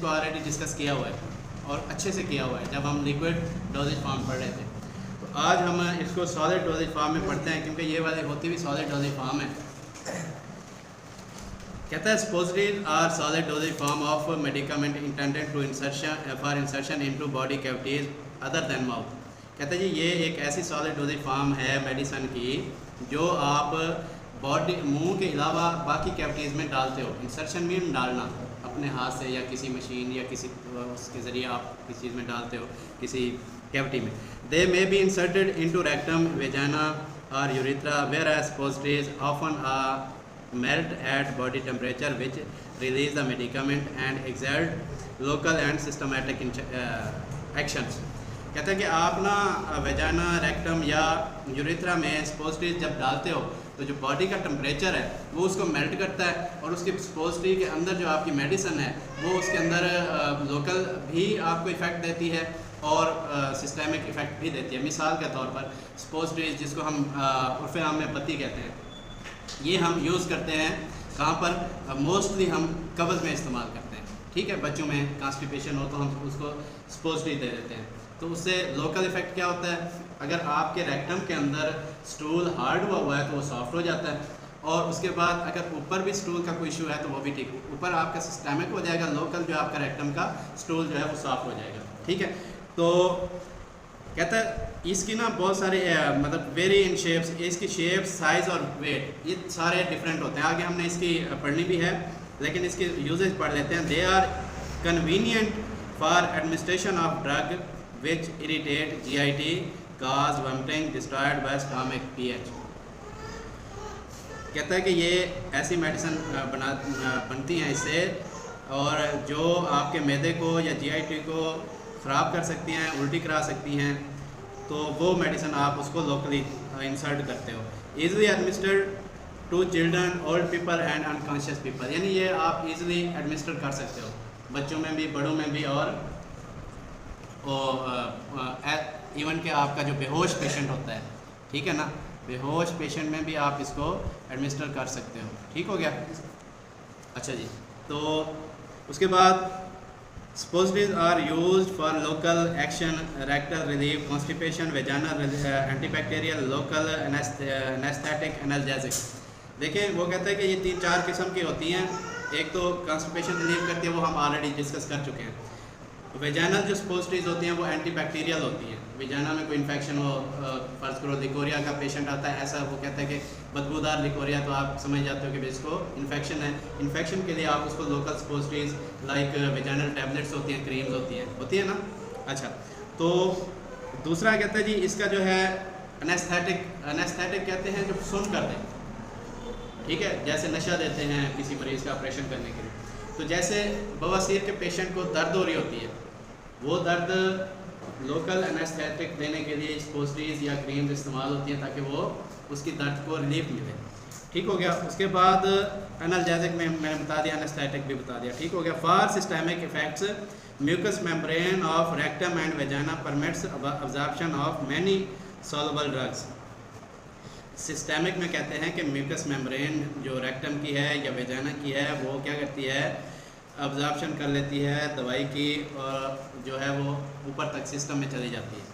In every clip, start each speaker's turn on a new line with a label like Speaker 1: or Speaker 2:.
Speaker 1: को already discuss किया हुआ है और अच्छे से किया हुआ है जब हम लिक्विड डोजेज फॉर्म पढ़ रहे थे। तो आज हम इसको सॉलिड डोजेज फॉर्म में पढ़ते हैं क्योंकि ये वाली होती भी सॉलिड डोजेज फॉर्म है। कहता है suppositories are solid dosage form of medicament intended to insertion into body cavities other than mouth। कहता है जी ये एक ऐसी सॉलिड डोजेज फॉर्म है मेडिसिन की जो आप बॉडी मुंह के अलावा बाकी कैविटीज़ में डालते हो। इंसर्शन में डालना अपने हाथ से या किसी मशीन या किसी उसके ज़रिए आप किसी चीज़ में डालते हो किसी कैविटी में। They may be inserted into rectum, vagina और urethra whereas suppositories often are melt at body temperature which release the medicament and exert local and systematic actions। कहते हैं कि आप ना वेजाना, रेक्टम या यूरेथ्रा में suppositories जब डालते हो तो जो बॉडी का टेम्परेचर है वो उसको मेल्ट करता है और उसकी suppository के अंदर जो आपकी मेडिसिन है वो उसके अंदर लोकल भी आपको इफ़ेक्ट देती है और सिस्टेमिक इफ़ेक्ट भी देती है। मिसाल के तौर पर suppositories जिसको हम उर्फ़े आम में पत्ती कहते हैं, ये हम यूज़ करते हैं कहाँ पर? मोस्टली हम कब्ज़ में इस्तेमाल करते हैं। ठीक है, बच्चों में कॉन्स्टिपेशन हो तो हम उसको suppository दे देते हैं। तो उससे लोकल इफ़ेक्ट क्या होता है? अगर आपके रेक्टम के अंदर स्टूल हार्ड हुआ है तो वो सॉफ्ट हो जाता है और उसके बाद अगर ऊपर भी स्टूल का कोई इशू है तो वो भी ठीक, ऊपर आपका सिस्टेमिक हो जाएगा, लोकल जो आपका रेक्टम का स्टूल जो है वो सॉफ्ट हो जाएगा। ठीक है, तो कहता है इसकी ना बहुत सारे मतलब वेरी इन शेप्स, इसकी शेप, साइज़ और वेट ये सारे डिफरेंट होते हैं। आगे हमने इसकी पढ़नी भी है लेकिन इसकी यूजेज पढ़ लेते हैं। They are convenient for administration of drug which irritate GIT, cause vomiting, destroyed by stomach pH। कहता है कि ये ऐसी मेडिसिन बनती हैं इससे और जो आपके मैदे को या GIT को ख़राब कर सकती हैं, उल्टी करा सकती हैं, तो वो मेडिसिन आप उसको लोकली इंसर्ट करते हो। Easily administered to children, old people and unconscious people, यानी ये आप इजीली एडमिनिस्टर कर सकते हो बच्चों में भी, बड़ों में भी और इवन के आपका जो बेहोश पेशेंट होता है, ठीक है ना, बेहोश पेशेंट में भी आप इसको एडमिनिस्टर कर सकते हो। ठीक हो गया? अच्छा जी, तो उसके बाद suppositories are used for local action, rectal relief, constipation, vaginal antibacterial, local anesthetic, analgesic। देखिए वो कहता है कि ये 3-4 किस्म की होती हैं। एक तो कॉन्स्टिपेशन रिलीव करती है, वो हम ऑलरेडी डिस्कस कर चुके हैं। वेजानल जो suppositories होती हैं वो एंटीबैक्टीरियल होती हैं। वेजाना में कोई इन्फेक्शन हो, फर्ज करो लिकोरिया का पेशेंट आता है, ऐसा वो कहता है कि बदबूदार लिकोरिया, तो आप समझ जाते हो कि इसको इन्फेक्शन है। इन्फेक्शन के लिए आप उसको local suppositories like vaginal tablets होती हैं, क्रीम्स होती है ना। अच्छा, तो दूसरा कहता है जी इसका जो है एनेस्थेटिक कहते हैं जो सुन कर दें। ठीक है, जैसे नशा देते हैं किसी मरीज़ का ऑपरेशन करने के लिए। तो जैसे बवासीर के पेशेंट को दर्द हो रही होती है, वो दर्द लोकल एनेस्थेटिक देने के लिए suppositories या क्रीम्स इस्तेमाल होती हैं ताकि वो उसकी दर्द को रिलीफ मिले। ठीक हो गया? उसके बाद एनाल्जेसिक में मैंने बता दिया, एनेस्थेटिक भी बता दिया। ठीक हो गया? For systemic effects mucus membrane of rectum and vagina permits absorption of many soluble drugs. Systemic में कहते हैं कि म्यूकस मेम्ब्रेन जो रेक्टम की है या वेजाना की है वो क्या करती है? अब्जॉर्प्शन कर लेती है दवाई की और जो है वो ऊपर तक सिस्टम में चली जाती है।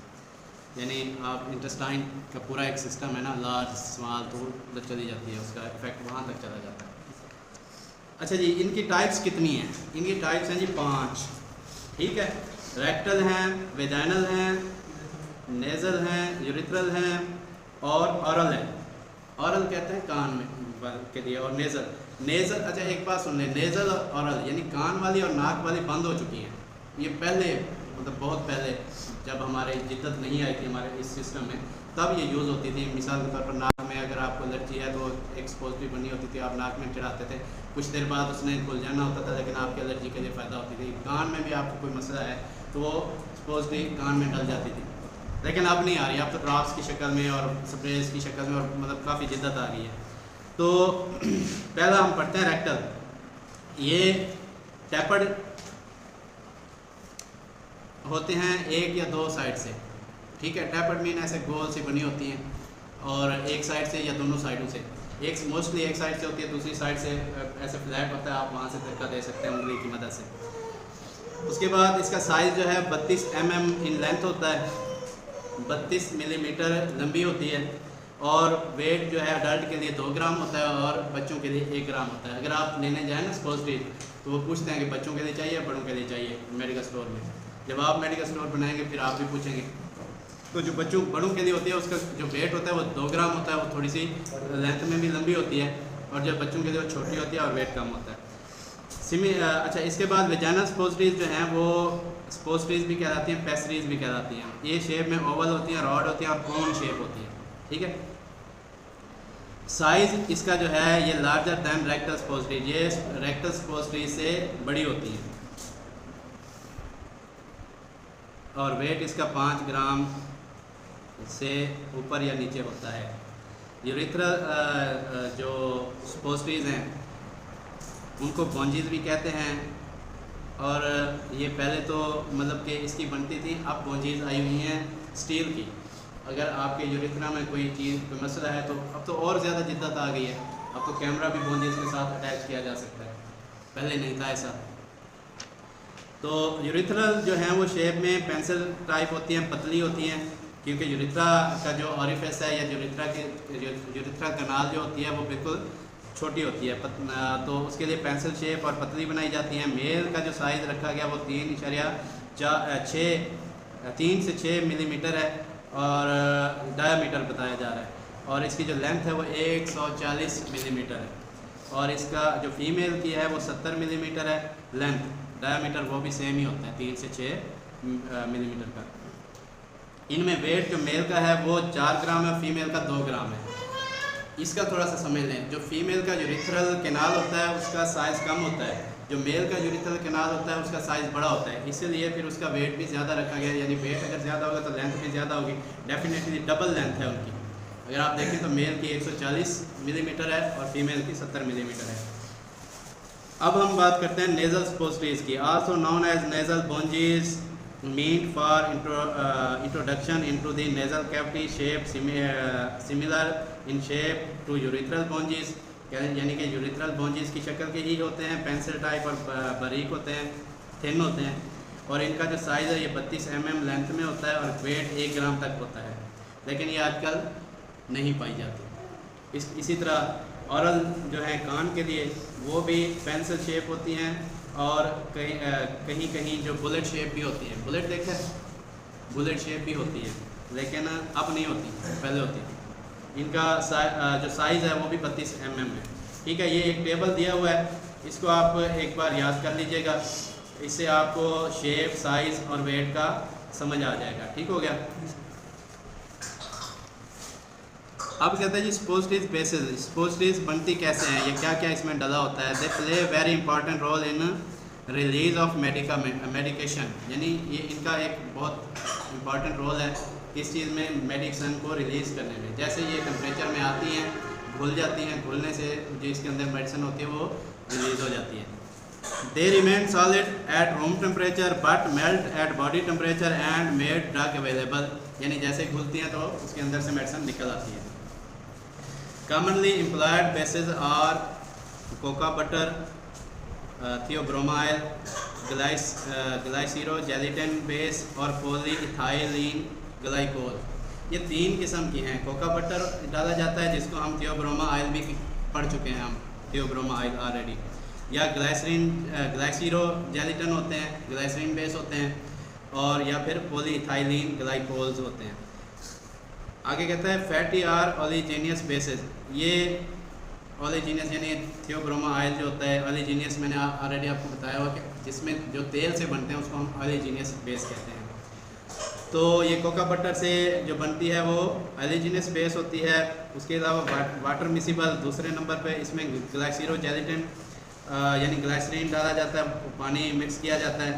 Speaker 1: यानी आप इंटेस्टाइन का पूरा एक सिस्टम है ना, लार्ज स्मॉल, तो उधर चली जाती है, उसका इफेक्ट वहाँ तक चला जाता है। अच्छा जी, इनकी टाइप्स कितनी हैं? इनकी टाइप्स हैं जी 5। ठीक है, रेक्टल हैं, वेजाइनल हैं, नेज़ल हैं, यूरिथ्रल हैं और ऑरल है। ऑरल कहते हैं कान में के लिए, और नेज़ल अच्छा एक बात सुन लें, नेज़ल और ऑरल यानी कान वाली और नाक वाली बंद हो चुकी हैं। ये पहले मतलब बहुत पहले जब हमारे जिद्दत नहीं आई थी हमारे इस सिस्टम में, तब ये यूज़ होती थी। मिसाल के तौर पर नाक में अगर आपको एलर्जी है तो एक suppository बनी होती थी, आप नाक में चढ़ाते थे, कुछ देर बाद उसने खुल जाना होता था, लेकिन आपकी एलर्जी के लिए फ़ायदा होती थी। कान में भी आपको कोई मसला है तो वो suppository कान में डल जाती थी, लेकिन अब नहीं आ रही, अब तो ड्रॉप्स की शक्ल में और स्प्रेज की शक्ल में, और मतलब काफ़ी जिद्दत आ गई है। तो पहला हम पढ़ते हैं रेक्टल। ये टैपर्ड होते हैं एक या दो साइड से। ठीक है, टैपर्ड मीन ऐसे गोल सी बनी होती हैं और एक साइड से या दोनों साइडों से, एक मोस्टली एक साइड से होती है, दूसरी साइड से ऐसे फ्लैट होता है, आप वहाँ से धक्का दे सकते हैं उंगली की मदद से। उसके बाद इसका साइज़ जो है 32 mm इन लेंथ होता है, 32 मिलीमीटर लंबी होती है, और वेट जो है अडल्ट के लिए 2 ग्राम होता है और बच्चों के लिए 1 ग्राम होता है। अगर आप लेने जाएँ ना सपोजली, तो वो पूछते हैं कि बच्चों के लिए चाहिए बड़ों के लिए चाहिए मेडिकल स्टोर में। जब आप मेडिकल स्टोर बनाएंगे फिर आप भी पूछेंगे। तो जो बड़ों के लिए होती है उसका जो वेट होता है वो 2 ग्राम होता है, वो थोड़ी सी लेंथ में भी लंबी होती है, और जब बच्चों के लिए वो छोटी होती है और वेट कम होता है। अच्छा, इसके बाद वेजाइनल स्पोस्ट्रीज जो हैं वो स्पोस्ट्रीज भी कहलाती हैं, पेस्ट्रीज भी कहलाती हैं। ये शेप में ओवल होती हैं, रॉड होती हैं और कोन शेप होती है, ठीक है। साइज़ इसका जो है ये लार्जर दैन रेक्टल स्पोस्ट्रीज, ये रेक्टल स्पोस्ट्रीज से बड़ी होती है, और वेट इसका 5 ग्राम से ऊपर या नीचे होता है। यूरिथ्रल जो स्पोस्ट्रीज हैं उनको बोंजीज भी कहते हैं, और ये पहले तो मतलब कि इसकी बनती थी, अब बोंजीज आई हुई हैं स्टील की। अगर आपके यूरिथ्रा में कोई चीज़ कोई मसला है तो अब तो और ज़्यादा जिद्दत आ गई है, अब तो कैमरा भी बोंजीज के साथ अटैच किया जा सकता है, पहले नहीं था ऐसा। तो यूरिथ्रल जो हैं वो शेप में पेंसिल टाइप होती हैं, पतली होती हैं, क्योंकि यूरिथ्रा का जो ऑरिफिस है या यूरिथ्रा कनाल जो होती है वो बिल्कुल छोटी होती है, तो उसके लिए पेंसिल शेप और पतली बनाई जाती है। मेल का जो साइज़ रखा गया वो 3 से 6 मिलीमीटर है और डायामीटर बताया जा रहा है, और इसकी जो लेंथ है वो 140 मिलीमीटर है, और इसका जो फीमेल की है वो 70 मिलीमीटर है लेंथ, डायामीटर वो भी सेम ही होता है 3 से 6 मिलीमीटर का। इनमें वेट जो मेल का है वो 4 ग्राम है, फीमेल का 2 ग्राम है। इसका थोड़ा सा समझ लें, जो फीमेल का यूरिथ्रल कैनाल होता है उसका साइज़ कम होता है, जो मेल का यूरिथ्रल कैनाल होता है उसका साइज़ बड़ा होता है, इसीलिए फिर उसका वेट भी ज़्यादा रखा गया है। यानी वेट अगर ज़्यादा होगा तो लेंथ भी ज़्यादा होगी, डेफिनेटली डबल लेंथ है उनकी। अगर आप देखें तो मेल की 140 मिलीमीटर है और फीमेल की 70 मिलीमीटर है। अब हम बात करते हैं नेज़ल स्पोस्ट्रीज की, also known as nasal bougies, meant for introduction into the nasal cavity, shape similar in shape to urethral bonges, यानी कि यूरिथ्रल बोंजीज की शक्ल के ही होते हैं, पेंसिल टाइप और बारीक होते हैं, थिन होते हैं, और इनका जो साइज़ है ये 32 mm लेंथ में होता है और वेट 1 ग्राम तक होता है, लेकिन ये आजकल नहीं पाई जाती। इसी तरह औरल जो है कान के लिए वो भी पेंसिल शेप होती हैं, और कहीं कहीं जो बुलेट शेप भी होती है, बुलेट देखा है, बुलेट शेप भी होती है, लेकिन अब नहीं होती, पहले होती है। इनका जो साइज़ है वो भी 32 mm है, ठीक है। ये एक टेबल दिया हुआ है, इसको आप एक बार याद कर लीजिएगा, इससे आपको शेप, साइज़ और वेट का समझ आ जाएगा, ठीक हो गया। अब कहते हैं जी स्पोस्ट्रीज बेसिस, स्पोस्ट्रीज बनती कैसे हैं, ये क्या क्या इसमें डला होता है। They play very important role in release of medication, यानी ये इनका एक बहुत इंपॉर्टेंट रोल है इस चीज़ में, मेडिसिन को रिलीज़ करने में। जैसे ये टेम्परेचर में आती हैं, घुल जाती हैं, घुलने से जो इसके अंदर मेडिसिन होती है वो रिलीज़ हो जाती है। They remain solid at room temperature but melt eight body temperature and made drug available, यानी जैसे घुलती हैं तो उसके अंदर से मेडिसिन निकल आती है। Commonly employed bases are coca butter, theobromyl, glycero gelatin base और polyethylene glycol। ये 3 किस्म की हैं। कोका बटर डाला जाता है जिसको हम थियोब्रोमा ऑयल भी पढ़ चुके हैं, हम थियोब्रोमा ऑयल ऑलरेडी, या ग्लाइसीरो जेलिटन होते हैं, ग्लाइसरीन बेस होते हैं, और या फिर पोलीइथाइलिन ग्लाइकोल्स होते हैं। आगे कहता है फैटी आर ओलिजीनियस बेसेस, ये ओलिजीनियस यानी थियोब्रोमा ऑयल जो होता है, ओलिजीनियस मैंने ऑलरेडी आपको बताया हुआ कि जिसमें जो तेल से बनते हैं उसको हम ओलिजीनियस बेस कहते हैं। तो ये कोका बटर से जो बनती है वो ओलिजीनियस बेस होती है। उसके अलावा वाटर मिसिबल दूसरे नंबर पे, इसमें ग्लाइसीरो जेलिटिन यानी ग्लाइसरीन डाला जाता है, पानी मिक्स किया जाता है,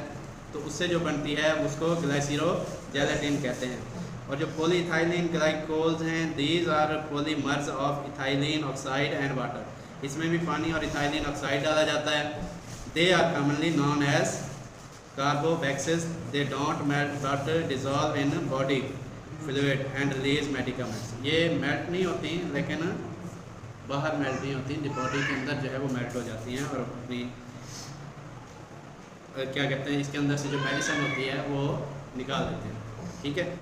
Speaker 1: तो उससे जो बनती है उसको ग्लाइसीरो जेलिटिन कहते हैं। और जो पोलीइथाइलिन ग्लाइकोल्स हैं, these are polymers of ethylene oxide and water, इसमें भी पानी और इथाइलिन ऑक्साइड डाला जाता है। They are commonly known as carbowaxes, they don't melt but dissolve in body fluid and release medicaments. ये मेल्ट नहीं होती लेकिन बाहर मेल्ट नहीं होती, जो बॉडी के अंदर जो है वो मेल्ट हो जाती हैं और अपनी क्या कहते हैं, इसके अंदर से जो मेडिसिन होती है वो निकाल देते हैं। ठीक है।